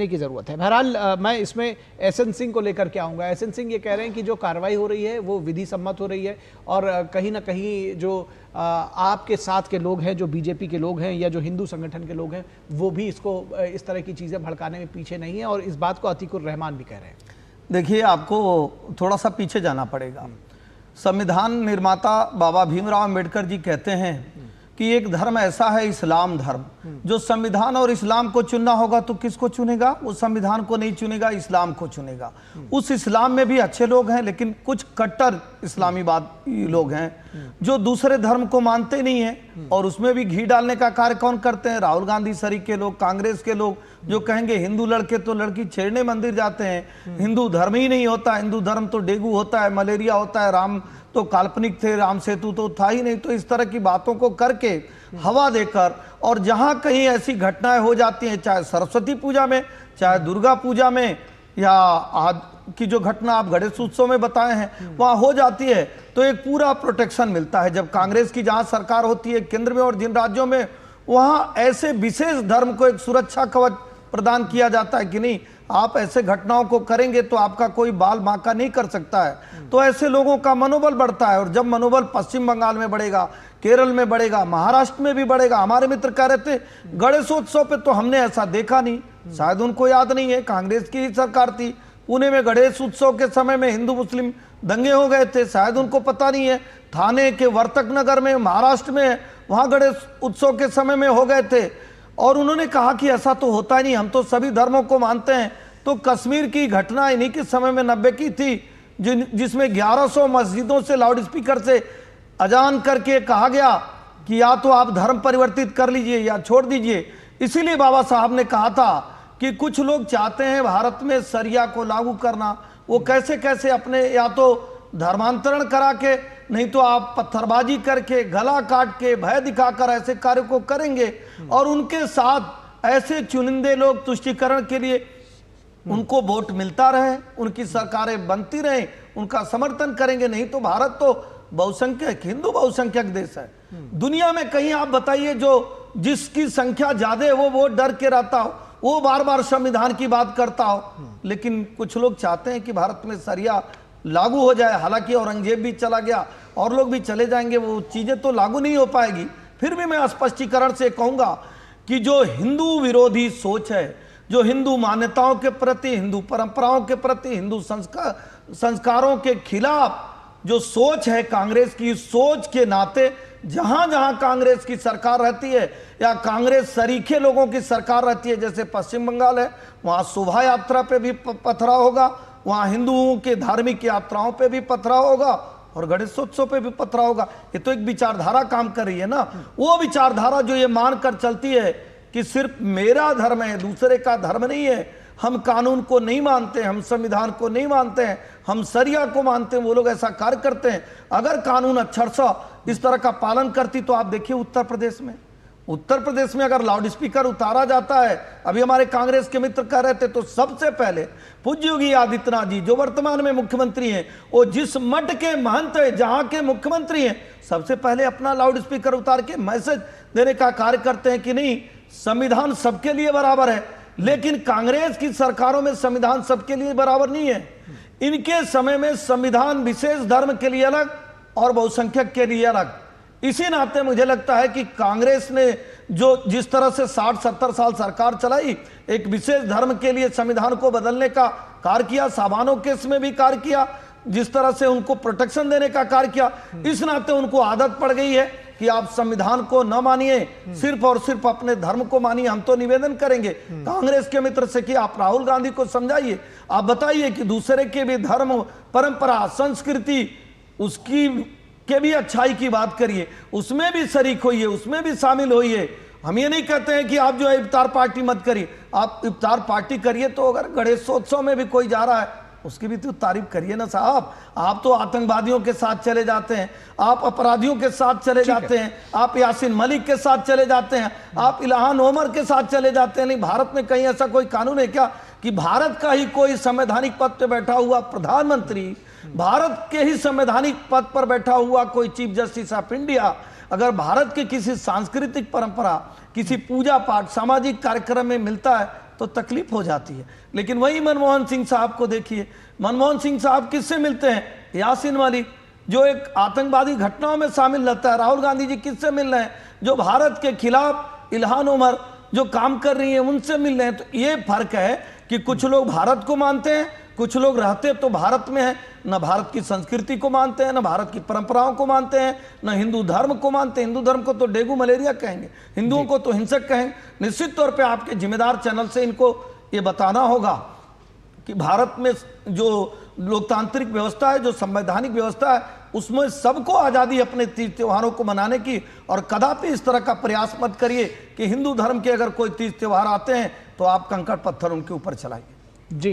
की जरूरत है। बहरहाल मैं इसमें एसएन सिंह को लेकर के आऊंगा। एसएन सिंह ये कह रहे हैं कि जो कार्रवाई हो रही है वो विधि सम्मत हो रही है और कहीं ना कहीं जो आपके साथ के लोग हैं, जो बीजेपी के लोग हैं या जो हिंदू संगठन के लोग हैं, वो भी इसको इस तरह की चीजें भड़काने में पीछे नहीं है और इस बात को अतीकुर रहमान भी कह रहे हैं। देखिए, आपको थोड़ा सा पीछे जाना पड़ेगा। संविधान निर्माता बाबा भीमराव अंबेडकर जी कहते हैं कि एक धर्म ऐसा है इस्लाम धर्म, जो संविधान और इस्लाम को चुनना होगा तो किसको चुनेगा? वो संविधान को नहीं चुनेगा, इस्लाम को चुनेगा। उस इस्लाम में भी अच्छे लोग हैं, लेकिन कुछ कट्टर इस्लामीवादी लोग हैं जो दूसरे धर्म को मानते नहीं हैं, और उसमें भी घी डालने का कार्य कौन करते हैं? राहुल गांधी सरी के लोग, कांग्रेस के लोग, जो कहेंगे हिंदू लड़के तो लड़की छेड़ने मंदिर जाते हैं, हिंदू धर्म ही नहीं होता, हिंदू धर्म तो डेंगू होता है, मलेरिया होता है, राम तो काल्पनिक थे, राम सेतु तो था ही नहीं। तो इस तरह की बातों को करके हवा देकर, और जहां कहीं ऐसी घटनाएं हो जाती हैं, चाहे सरस्वती पूजा में, चाहे दुर्गा पूजा में, या आज की जो घटना आप गणेश उत्सव में बताए हैं वहां हो जाती है, तो एक पूरा प्रोटेक्शन मिलता है। जब कांग्रेस की जहां सरकार होती है केंद्र में और जिन राज्यों में, वहां ऐसे विशेष धर्म को एक सुरक्षा कवच प्रदान किया जाता है कि नहीं, आप ऐसे घटनाओं को करेंगे तो आपका कोई बाल बांका नहीं कर सकता है। तो ऐसे लोगों का मनोबल बढ़ता है, और जब मनोबल पश्चिम बंगाल में बढ़ेगा, केरल में बढ़ेगा, महाराष्ट्र में भी बढ़ेगा। हमारे मित्र कह रहे थे गणेशोत्सव पे तो हमने ऐसा देखा नहीं, शायद उनको याद नहीं है, कांग्रेस की ही सरकार थी। पुणे में गणेश उत्सव के समय में हिंदू मुस्लिम दंगे हो गए थे, शायद उनको पता नहीं है। थाने के वर्तक नगर में, महाराष्ट्र में, वहां गणेश उत्सव के समय में हो गए थे, और उन्होंने कहा कि ऐसा तो होता ही नहीं, हम तो सभी धर्मों को मानते हैं। तो कश्मीर की घटना इन्हीं के समय में 90 की थी, जिसमें 1100 मस्जिदों से लाउड स्पीकर से अजान करके कहा गया कि या तो आप धर्म परिवर्तित कर लीजिए या छोड़ दीजिए। इसीलिए बाबा साहब ने कहा था कि कुछ लोग चाहते हैं भारत में शरिया को लागू करना, वो कैसे कैसे अपने या तो धर्मांतरण करा के, नहीं तो आप पत्थरबाजी करके, गला काट के, भय दिखाकर ऐसे कार्य को करेंगे, और उनके साथ ऐसे चुनिंदे लोग तुष्टीकरण के लिए उनको वोट मिलता रहे, उनकी सरकारें बनती रहे, उनका समर्थन करेंगे। नहीं तो भारत तो बहुसंख्यक, हिंदू बहुसंख्यक देश है। दुनिया में कहीं आप बताइए जो जिसकी संख्या ज्यादा है वो वोट डर के रहता हो, वो बार बार संविधान की बात करता हो। लेकिन कुछ लोग चाहते हैं कि भारत में शरिया लागू हो जाए। हालांकि औरंगजेब भी चला गया और लोग भी चले जाएंगे, वो चीजें तो लागू नहीं हो पाएगी। फिर भी मैं स्पष्टीकरण से कहूंगा कि जो हिंदू विरोधी सोच है, जो हिंदू मान्यताओं के प्रति, हिंदू परंपराओं के प्रति, हिंदू संस्कारों के खिलाफ जो सोच है कांग्रेस की, सोच के नाते जहां जहां कांग्रेस की सरकार रहती है या कांग्रेस सरीखे लोगों की सरकार रहती है, जैसे पश्चिम बंगाल है, वहां शोभा यात्रा पे भी पथराव होगा, वहां हिंदुओं के धार्मिक यात्राओं पे भी पथराव होगा, और गणेशोत्सव पे भी पथराव होगा। ये तो एक विचारधारा काम कर रही है ना, वो विचारधारा जो ये मानकर चलती है कि सिर्फ मेरा धर्म है, दूसरे का धर्म नहीं है, हम कानून को नहीं मानते, हम संविधान को नहीं मानते हैं, हम शरिया को मानते हैं, वो लोग ऐसा कार्य करते हैं। अगर कानून अक्षरशः इस तरह का पालन करती तो आप देखिए उत्तर प्रदेश में अगर लाउड स्पीकर उतारा जाता है, अभी हमारे कांग्रेस के मित्र कह रहे थे, तो सबसे पहले पूज्य योगी आदित्यनाथ जी जो वर्तमान में मुख्यमंत्री हैं, वो जिस मठ के महंत है, जहां के मुख्यमंत्री हैं, सबसे पहले अपना लाउड स्पीकर उतार के मैसेज देने का कार्य करते हैं कि नहीं, संविधान सबके लिए बराबर है। लेकिन कांग्रेस की सरकारों में संविधान सबके लिए बराबर नहीं है। इनके समय में संविधान विशेष धर्म के लिए अलग और बहुसंख्यक के लिए अलग। इसी नाते मुझे लगता है कि कांग्रेस ने जो जिस तरह से 60-70 साल सरकार चलाई, एक विशेष धर्म के लिए संविधान को बदलने का कार्य किया, साबानो केस में भी कार्य किया, जिस तरह से उनको प्रोटेक्शन देने का कार्य किया, इस नाते उनको आदत पड़ गई है कि आप संविधान को न मानिए, सिर्फ और सिर्फ अपने धर्म को मानिए। हम तो निवेदन करेंगे कांग्रेस के मित्र से कि आप राहुल गांधी को समझाइए, आप बताइए कि दूसरे के भी धर्म, परंपरा, संस्कृति, उसकी के भी अच्छाई की बात करिए, उसमें भी शरीक होइए, उसमें भी शामिल होइए। हम ये नहीं कहते हैं कि आप जो है इफ्तार पार्टी मत करिए, आप इफ्तार पार्टी करिए, तो अगर गणेशोत्सव में भी कोई जा रहा है उसकी भी तो तारीफ करिए ना साहब। आप तो आतंकवादियों के साथ चले जाते हैं, आप अपराधियों के साथ चले जाते हैं, आप यासीन मलिक के साथ चले जाते हैं, आप इल्हान ओमर के साथ चले जाते हैं। नहीं, भारत में कहीं ऐसा कोई कानून है क्या कि भारत का ही कोई संवैधानिक पद पर बैठा हुआ प्रधानमंत्री, भारत के ही संवैधानिक पद पर बैठा हुआ कोई चीफ जस्टिस ऑफ इंडिया अगर भारत के किसी सांस्कृतिक परंपरा, किसी पूजा पाठ, सामाजिक कार्यक्रम में मिलता है तो तकलीफ हो जाती है। लेकिन वही मनमोहन सिंह साहब को देखिए, मनमोहन सिंह साहब किससे मिलते हैं? यासीन मलिक, जो एक आतंकवादी घटनाओं में शामिल रहता है। राहुल गांधी जी किससे मिल रहे हैं? जो भारत के खिलाफ इल्हान उमर जो काम कर रही है उनसे मिल रहे हैं। तो ये फर्क है कि कुछ लोग भारत को मानते हैं, कुछ लोग रहते तो भारत में हैं, न भारत की संस्कृति को मानते हैं, न भारत की परंपराओं को मानते हैं, न हिंदू धर्म को मानते हैं। हिंदू धर्म को तो डेंगू मलेरिया कहेंगे, हिंदुओं को तो हिंसक कहेंगे। निश्चित तौर पे आपके जिम्मेदार चैनल से इनको ये बताना होगा कि भारत में जो लोकतांत्रिक व्यवस्था है, जो संवैधानिक व्यवस्था है, उसमें सबको आज़ादी अपने तीज त्योहारों को मनाने की, और कदापि इस तरह का प्रयास मत करिए कि हिंदू धर्म के अगर कोई तीज त्योहार आते हैं तो आप कंकड़ पत्थर उनके ऊपर चलाइए। जी